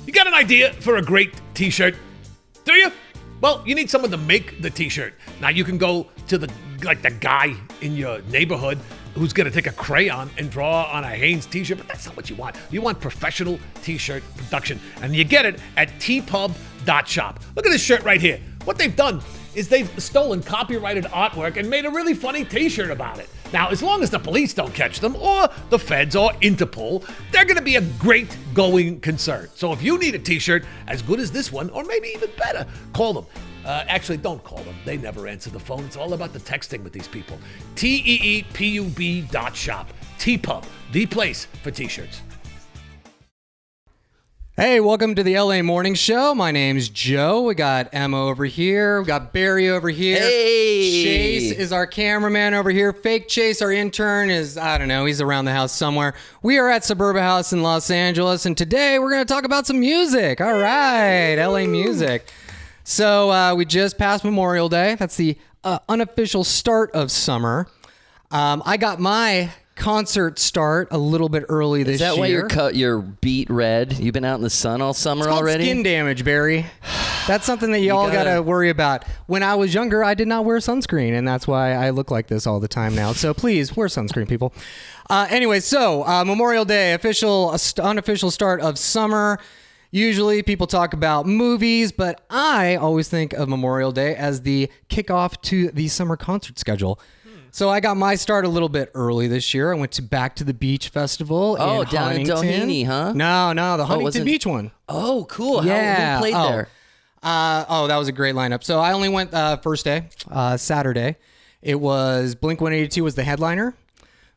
You got an idea for a great t-shirt? Do you? Well, you need someone to make the t-shirt. Now you can go to the guy in your neighborhood who's going to take a crayon and draw on a Hanes t-shirt, but that's not what you want. You want professional t-shirt production, and you get it at tpub.shop. Look at this shirt right here. What they've done is they've stolen copyrighted artwork and made a really funny t-shirt about it. Now, as long as the police don't catch them, or the feds, or Interpol, they're going to be a great going concern. So if you need a t-shirt as good as this one, or maybe even better, call them. Actually, don't call them. They never answer the phone. It's all about the texting with these people. TEEPUB.shop. Tpub, the place for t-shirts. Hey, welcome to the LA Morning Show. My name's Joe. We got Emma over here. We got Barry over here. Hey! Chase is our cameraman over here. Fake Chase, our intern, is, I don't know, he's around the house somewhere. We are at Suburban House in Los Angeles, and today we're going to talk about some music. All right, LA music. So we just passed Memorial Day. That's the unofficial start of summer. I got my concert start a little bit early this year. Is that why you're beat red? You've been out in the sun all summer already? Skin damage, Barry. That's something that you all got to worry about. When I was younger, I did not wear sunscreen, and that's why I look like this all the time now. So please, wear sunscreen, people. Anyway, so Memorial Day, unofficial start of summer. Usually people talk about movies, but I always think of Memorial Day as the kickoff to the summer concert schedule. So I got my start a little bit early this year. I went to Back to the Beach Festival in down Huntington. in Doheny, huh? No, the Huntington Beach one. Oh, cool. Yeah. Who played there? That was a great lineup. So I only went first day, Saturday. It was Blink-182 was the headliner,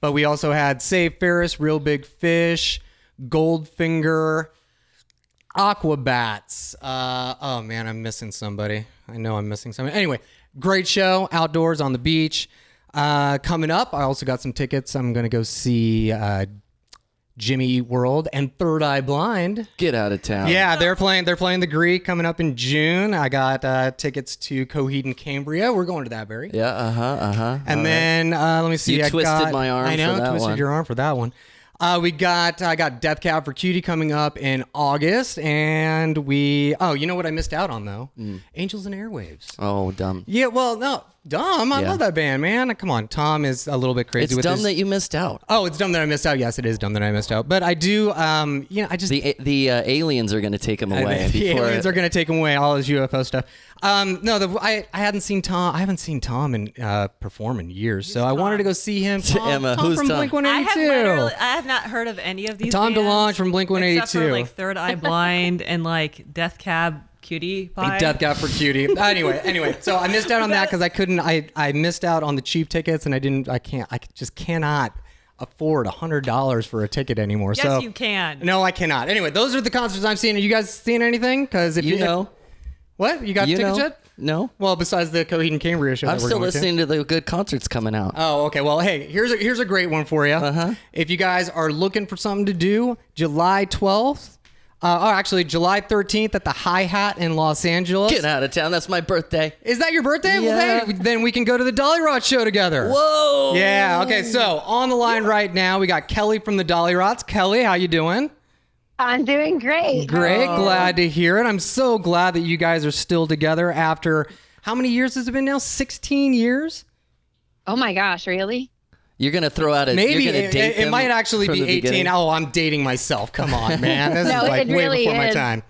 but we also had Save Ferris, Real Big Fish, Goldfinger, Aquabats. Oh man, I'm missing somebody. I know I'm missing somebody. Anyway, great show, outdoors on the beach. Coming up, I also got some tickets. I'm going to go see Jimmy Eat World and Third Eye Blind. Get out of town. Yeah, they're playing the Greek coming up in June. I got tickets to Coheed and Cambria. We're going to that, Barry. Yeah, And then let me see. You twisted my arm. I know, for that twisted one. your arm for that one. I got Death Cab for Cutie coming up in August, and you know what I missed out on though? Angels and Airwaves. Oh, dumb. Yeah, well, no, dumb. I love that band, man. Come on, Tom is a little bit crazy. It's dumb that you missed out. Oh, it's dumb that I missed out. Yes, it is dumb that I missed out. But I do, I just the aliens are going to take him away. the aliens are going to take him away. All his UFO stuff. I hadn't seen Tom. I haven't seen Tom perform in years, so I wanted to go see him. Emma, Tom who's from Tom? Blink-182. I have not heard of any of these Tom bands, DeLonge from Blink-182. except for like Third Eye Blind and like Death Cab Cutie Pie. Death Cab for Cutie. Anyway, so I missed out on that because I couldn't. I missed out on the cheap tickets, and I just cannot afford $100 for a ticket anymore. Yes, so you can. No, I cannot. Anyway, those are the concerts I'm seeing. Are you guys seeing anything? Because if you know. What? You got tickets yet? No. Well, besides the Coheed and Cambria show, I'm still listening to the good concerts coming out. Oh, okay. Well, hey, here's a great one for you. If you guys are looking for something to do, July 12th, July 13th at the Hi-Hat in Los Angeles. Get out of town. That's my birthday. Is that your birthday? Yeah. Well, hey, then we can go to the Dollyrots show together. Whoa. Yeah. Okay. So on the line right now, we got Kelly from the Dollyrots. Kelly, how you doing? I'm doing great. Great. Glad to hear it. I'm so glad that you guys are still together after how many years has it been now? 16 years? Oh my gosh, really? You're going to throw out a... Maybe you're gonna date it might actually from be the 18. beginning? Oh, I'm dating myself. Come on, man. This No, is like it way really before my is. time.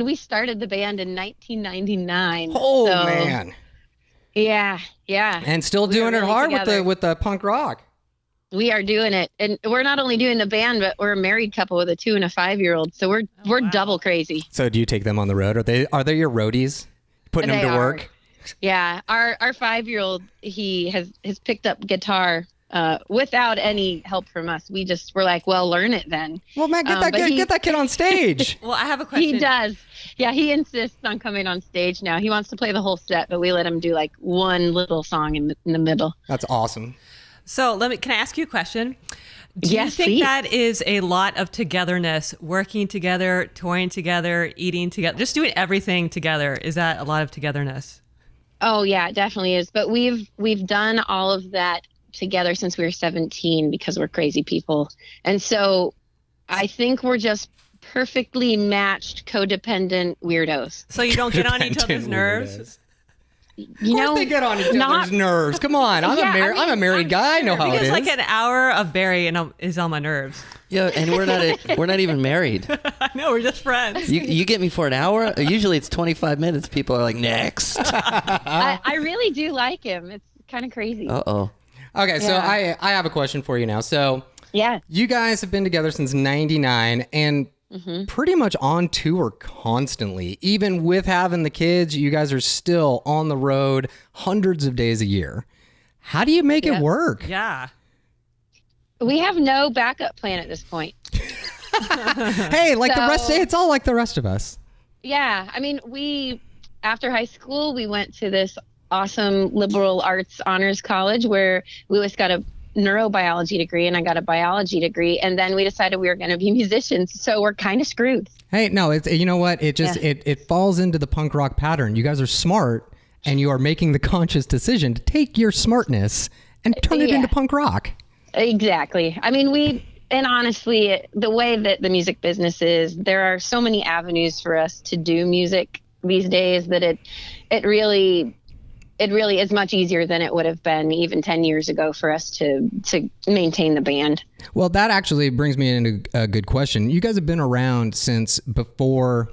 We started the band in 1999. Oh, so, man. Yeah. And still We doing are it really hard together. with the punk rock. We are doing it. And we're not only doing the band, but we're a married couple with a 2 and a 5-year-old. So we're double crazy. So do you take them on the road? Are they your roadies? Putting them They to are. work? Yeah. Our 5-year-old, he has picked up guitar without any help from us. We're like, well, learn it then. Well, man, get that kid on stage. Well, I have a question. He does. Yeah, he insists on coming on stage now. He wants to play the whole set, but we let him do like one little song in the middle. That's awesome. So can I ask you a question? Do you Yes, think please. that is a lot of togetherness, working together, touring together, eating together, just doing everything together? Is that a lot of togetherness? Oh yeah, it definitely is. But we've done all of that together since we were 17 because we're crazy people. And so I think we're just perfectly matched codependent weirdos. So you don't get on each other's Codependent nerves? You know, They get on each not- other's nerves. Come on, I'm a married guy. I know how it Because is. like an hour of Barry is on my nerves. Yeah, and we're not even married. I know, we're just friends. You get me for an hour? Usually it's 25 minutes. People are like, next. I really do like him. It's kind of crazy. Uh-oh. Okay, so Yeah. I have a question for you now. So Yeah. you guys have been together since '99 and pretty much on tour constantly. Even with having the kids, you guys are still on the road hundreds of days a year. How do you make it work? Yeah. We have no backup plan at this point. Hey, like the rest, So- it's all like the rest of us. Yeah. I mean, after high school, we went to this awesome liberal arts honors college where Lewis got a neurobiology degree and I got a biology degree. And then we decided we were going to be musicians. So we're kind of screwed. Hey, no, it's, you know what? It just, it falls into the punk rock pattern. You guys are smart and you are making the conscious decision to take your smartness and turn it Yeah. into punk rock. Exactly. I mean, and honestly, the way that the music business is, there are so many avenues for us to do music these days that it really is much easier than it would have been even 10 years ago for us to maintain the band. Well, that actually brings me into a good question. You guys have been around since before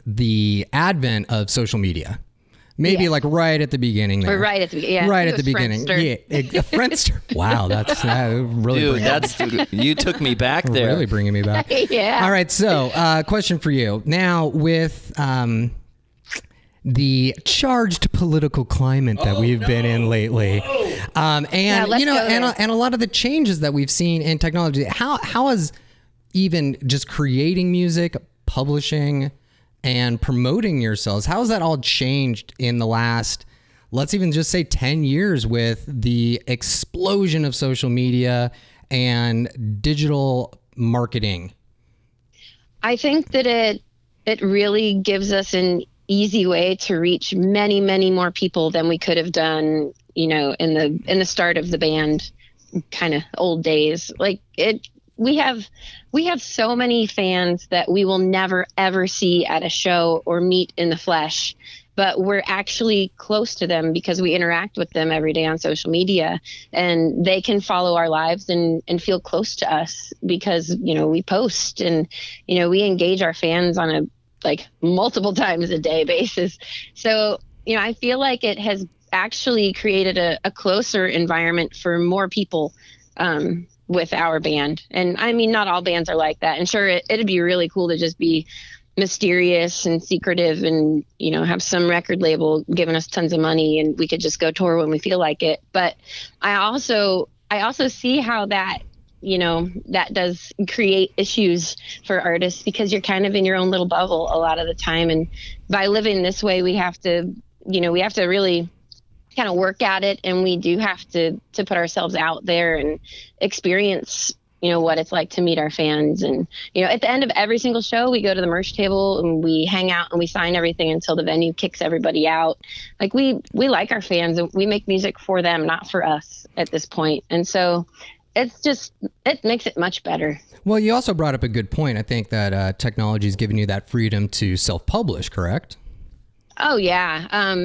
the advent of social media. Maybe Yes. like right at the beginning there. Or right at the beginning. Yeah, Right it at the was beginning. Friendster. Yeah, a Friendster. Wow, that's really Dude, you took me back there. really bringing me back. Yeah. All right, so question for you. Now with the charged political climate that we've been in lately, and let's you know, go there. and a lot of the changes that we've seen in technology, how has even just creating music, publishing, and promoting yourselves, how has that all changed in the last, let's even just say 10 years with the explosion of social media and digital marketing? I think that it really gives us an easy way to reach many, many more people than we could have done, you know, in the start of the band kind of old days. Like we have so many fans that we will never ever see at a show or meet in the flesh, but we're actually close to them because we interact with them every day on social media, and they can follow our lives and feel close to us because, you know, we post and, you know, we engage our fans on a like multiple times a day basis. So, you know, I feel like it has actually created a closer environment for more people with our band. And I mean, not all bands are like that. And sure, it'd be really cool to just be mysterious and secretive and, you know, have some record label giving us tons of money and we could just go tour when we feel like it. But I also see how that, you know, that does create issues for artists because you're kind of in your own little bubble a lot of the time. And by living this way, we have to really kind of work at it. And we do have to put ourselves out there and experience, you know, what it's like to meet our fans. And, you know, at the end of every single show, we go to the merch table and we hang out and we sign everything until the venue kicks everybody out. Like we like our fans and we make music for them, not for us at this point. And so it makes it much better. Well, you also brought up a good point. I think that technology has given you that freedom to self-publish, correct? Oh, yeah.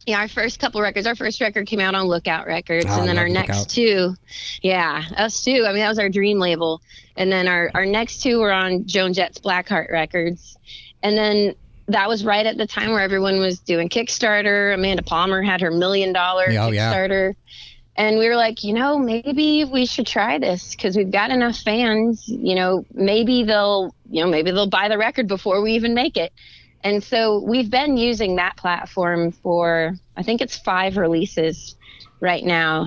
Yeah, our first couple records, our first record came out on Lookout Records, Oh, and then I our love next Lookout. two, yeah, us too. I mean, that was our dream label. And then our next two were on Joan Jett's Blackheart Records. And then that was right at the time where everyone was doing Kickstarter. Amanda Palmer had her $1 million Kickstarter. And we were like, you know, maybe we should try this because we've got enough fans, you know, maybe they'll buy the record before we even make it. And so we've been using that platform for, I think it's 5 releases right now,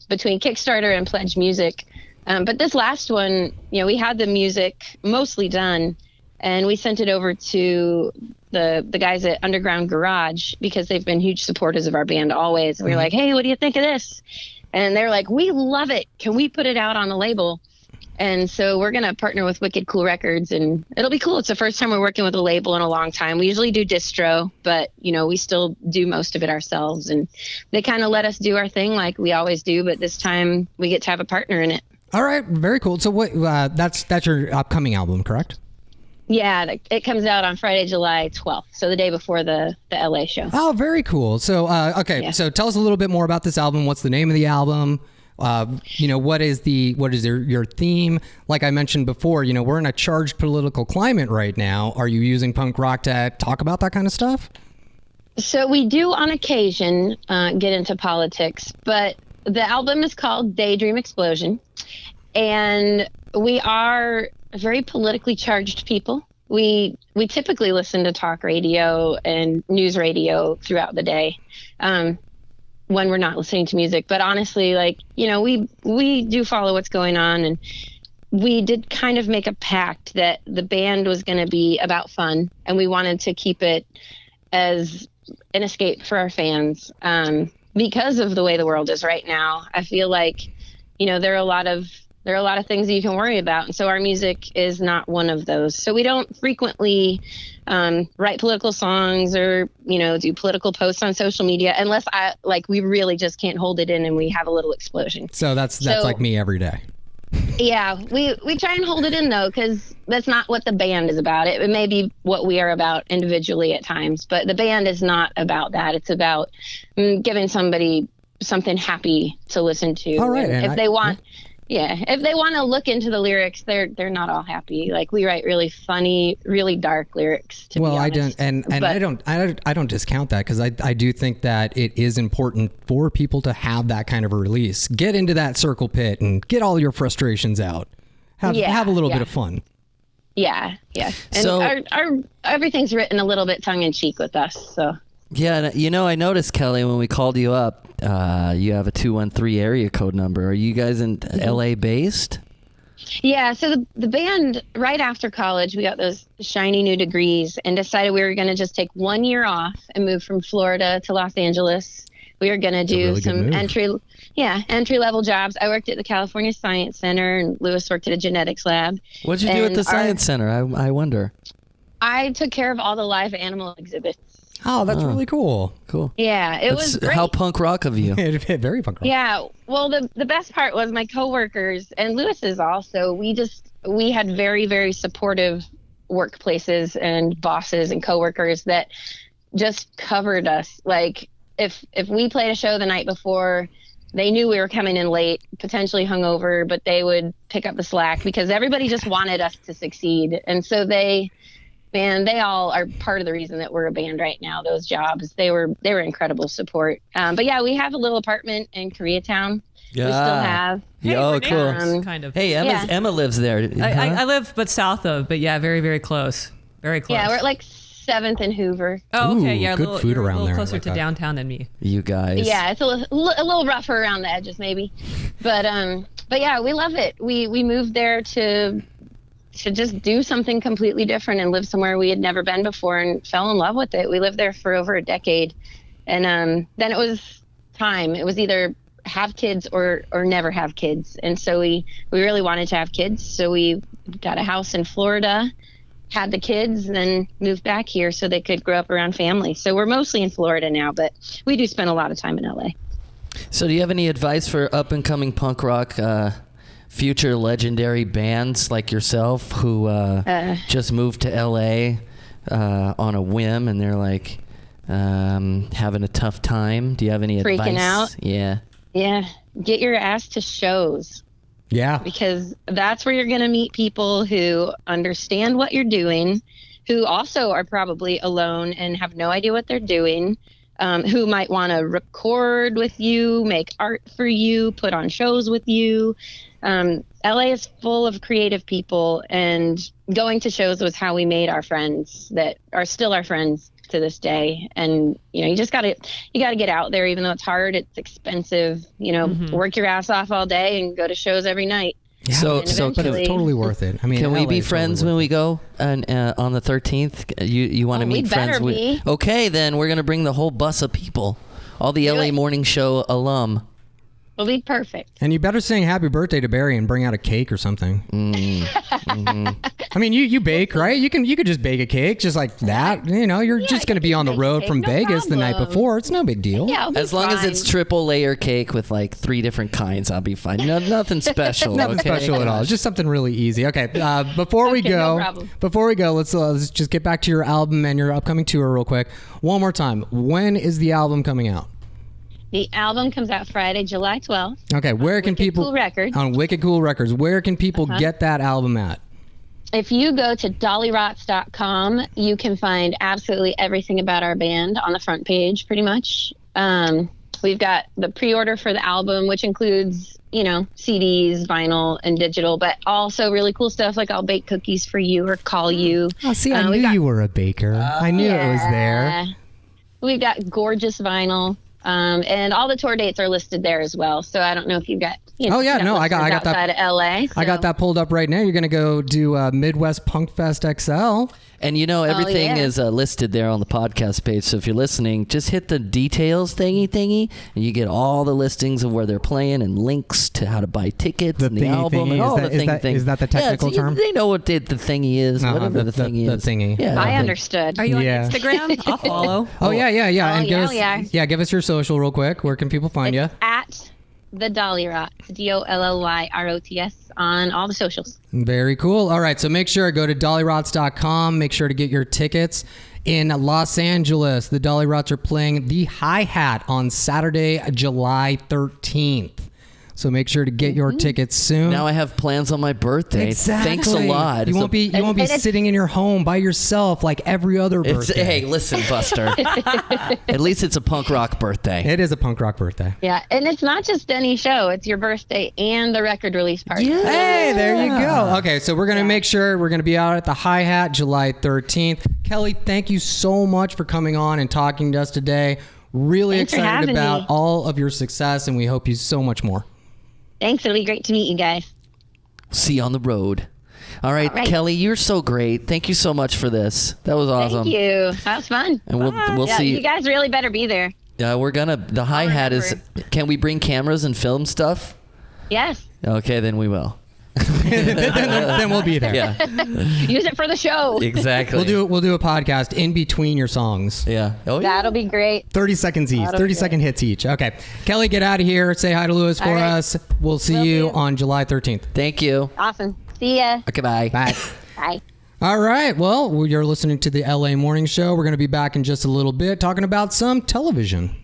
between Kickstarter and Pledge Music. But this last one, you know, we had the music mostly done and we sent it over to the guys at Underground Garage because they've been huge supporters of our band always. And we were like, hey, what do you think of this? And they're like, we love it. Can we put it out on the label? And so we're going to partner with Wicked Cool Records and it'll be cool. It's the first time we're working with a label in a long time. We usually do distro, but you know, we still do most of it ourselves and they kind of let us do our thing like we always do. But this time we get to have a partner in it. All right, very cool. So what? That's your upcoming album, correct? Yeah, it comes out on Friday, July 12th, so the day before the LA show. Oh, very cool. So, so tell us a little bit more about this album. What's the name of the album? What is your theme? Like I mentioned before, we're in a charged political climate right now. Are you using punk rock to talk about that kind of stuff? So we do on occasion get into politics, but the album is called Daydream Explosion, and we are very politically charged people. We typically listen to talk radio and news radio throughout the day when we're not listening to music. But honestly, we do follow what's going on, and we did kind of make a pact that the band was going to be about fun, and we wanted to keep it as an escape for our fans. Because of the way the world is right now, I feel like, there are a lot of things that you can worry about. And so our music is not one of those. So we don't frequently write political songs or, do political posts on social media unless we really just can't hold it in and we have a little explosion. So that's like me every day. Yeah, we try and hold it in though, because that's not what the band is about. It may be what we are about individually at times, but the band is not about that. It's about giving somebody something happy to listen to. All right, and if they want to look into the lyrics, they're not all happy. Like, we write really funny, really dark lyrics. To be honest. I don't discount that, because I do think that it is important for people to have that kind of a release. Get into that circle pit and get all your frustrations out. Have a little bit of fun. Yeah. And so, our everything's written a little bit tongue in cheek with us. So. Yeah, I noticed, Kelly, when we called you up, you have a 213 area code number. Are you guys in LA based? Yeah, so the band, right after college, we got those shiny new degrees and decided we were going to just take 1 year off and move from Florida to Los Angeles. We were going to do some entry-level jobs. I worked at the California Science Center, and Lewis worked at a genetics lab. What did you do at the Science Center? I wonder. I took care of all the live animal exhibits. Oh, that's really cool. Cool. Yeah, it was great. How punk rock of you. Very punk rock. Yeah, well, the best part was my coworkers, and Lewis's also, we had very, very supportive workplaces and bosses and coworkers that just covered us. Like, if we played a show the night before, they knew we were coming in late, potentially hungover, but they would pick up the slack because everybody just wanted us to succeed. And so they all are part of the reason that we're a band right now. Those jobs, they were incredible support. But yeah, we have a little apartment in Koreatown. Yeah. We still have. Hey, cool. Kind of. Hey, Emma lives there. I live but south of, but yeah, very, very close. Very close. Yeah, we're at like 7th and Hoover. Oh, okay. Ooh, Yeah, good food around a little there. closer Like to that. downtown than me. You guys. Yeah, it's a little rougher around the edges maybe. But yeah, we love it. We moved there to just do something completely different and live somewhere we had never been before, and fell in love with it. We lived there for over a decade. And then it was time. It was either have kids or never have kids. And so we really wanted to have kids. So we got a house in Florida, had the kids, and then moved back here so they could grow up around family. So we're mostly in Florida now, but we do spend a lot of time in LA. So do you have any advice for up and coming punk rock future legendary bands like yourself who just moved to LA on a whim and they're like having a tough time? Do you have any advice? Freaking out? Yeah. Get your ass to shows. Yeah. Because that's where you're going to meet people who understand what you're doing, who also are probably alone and have no idea what they're doing, who might want to record with you, make art for you, put on shows with you. LA is full of creative people, and going to shows was how we made our friends that are still our friends to this day. And you just gotta get out there, even though it's hard, it's expensive, work your ass off all day and go to shows every night. Yeah, So but it's totally worth it. I mean, can we LA be is friends totally when worth we go on the 13th? You want to meet we'd friends? better be. Okay, then we're gonna bring the whole bus of people, all the LA it. Morning Show alum. will be perfect. And you better sing happy birthday to Barry and bring out a cake or something. I mean, you bake, right? You could just bake a cake just like that. You know, you're just going to be on the road from Vegas the night before. It's no big deal. Yeah, as long as it's triple layer cake with like 3 different kinds, I'll be fine. No, nothing special. Nothing special at all. It's just something really easy. Okay, before we go, let's just get back to your album and your upcoming tour real quick. One more time. When is the album coming out? The album comes out Friday, July 12th. Okay, where can people... Cool Records. On Wicked Cool Records. Where can people get that album at? If you go to Dollyrots.com, you can find absolutely everything about our band on the front page, pretty much. We've got the pre-order for the album, which includes, CDs, vinyl, and digital, but also really cool stuff like I'll bake cookies for you or call you. Oh, see, I knew you were a baker. I knew it was there. We've got gorgeous vinyl. And all the tour dates are listed there as well. So I don't know if you've got. I got that outside of LA. So. I got that pulled up right now. You're gonna go do Midwest Punk Fest XL. And everything is listed there on the podcast page. So if you're listening, just hit the details thingy, and you get all the listings of where they're playing and links to how to buy tickets and the album and all the thing. Is that the technical term? They know what the thingy is. Whatever the thingy is. The thingy. Yeah, I understood. Are you on Instagram? I'll follow. Oh yeah. And give us your social real quick. Where can people find you? At the Dollyrots, Dollyrrots on all the socials. Very cool. All right, so make sure to go to Dollyrots.com. Make sure to get your tickets. In Los Angeles, the Dollyrots are playing the Hi-Hat on Saturday, July 13th. So make sure to get your tickets soon. Now I have plans on my birthday. Exactly. Thanks a lot. You won't be sitting in your home by yourself like every other birthday. Hey, listen, Buster. At least it's a punk rock birthday. It is a punk rock birthday. Yeah, and it's not just any show. It's your birthday and the record release party. Yeah. Hey, there you go. Okay, so we're going to make sure we're going to be out at the Hi-Hat July 13th. Kelly, thank you so much for coming on and talking to us today. Really Thanks excited about all of your success, and we hope you so much more. Thanks. It'll be great to meet you guys. See you on the road. All right, Kelly, you're so great. Thank you so much for this. That was awesome. Thank you. That was fun. And we'll see. You guys really better be there. Yeah, the Hi-Hat is. Can we bring cameras and film stuff? Yes. Okay, then we will. then we'll be there. Yeah. Use it for the show. Exactly. We'll do a podcast in between your songs. Yeah. Oh, yeah. That'll be great. 30 seconds each. 30-second hits each. Okay. Kelly, get out of here. Say hi to Lewis for us. We'll see you on July 13th. Thank you. Awesome. See ya. Okay, bye. Bye. Bye. All right. Well, you're listening to the LA Morning Show. We're going to be back in just a little bit talking about some television.